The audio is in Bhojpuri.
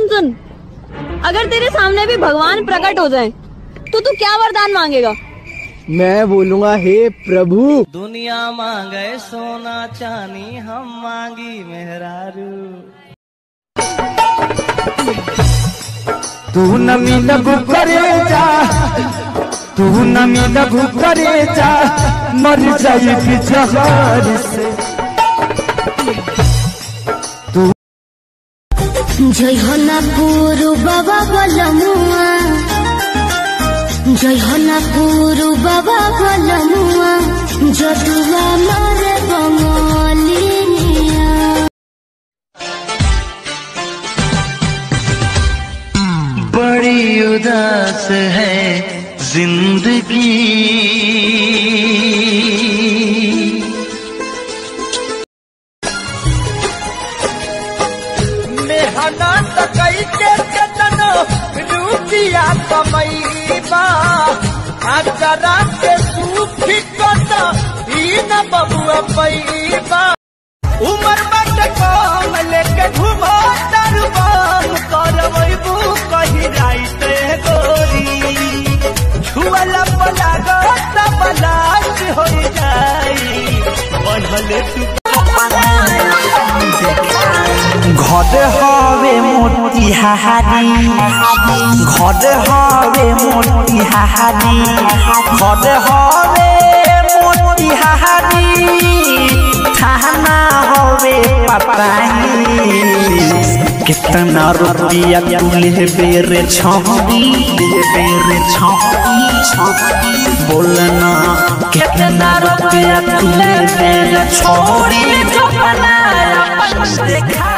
सुन, अगर तेरे सामने भी भगवान प्रकट हो जाए तो तू क्या वरदान मांगेगा? मैं बोलूँगा, हे प्रभु। दुनिया मांगे सोना चांदी, हम मांगी मेहरारू। तू न मिलबू करे जा, तू न मिलबू करे जा, मर जाई बिजहर से। जय हो ना गुरु बाबा बलमुआ, जय हो ना गुरु बाबा बलमुआ, जदुआ मारे बंगालिया। बड़ी उदास है जिंदगी, मेहनत कई के तनो रुपया कमैबा, अजरा के सूखी कटा ई न बबुआ पैबा। उमर बट कम लेके घुमा दरबार, करबू कहीं राइते गोरी, छुअला पलागा सब लाश हो जाई, बढ़ले तू। घर हवे मोतिहारी, घर हवे मोतिहारी, घर हवे मोतिहारी, थाना हवे पपाही। कितना रुपया तुले बेरे छौरी, बेरे छौरी, बोलना कितना रुपया तुले बेरे छौरी, जो बनाया देखा।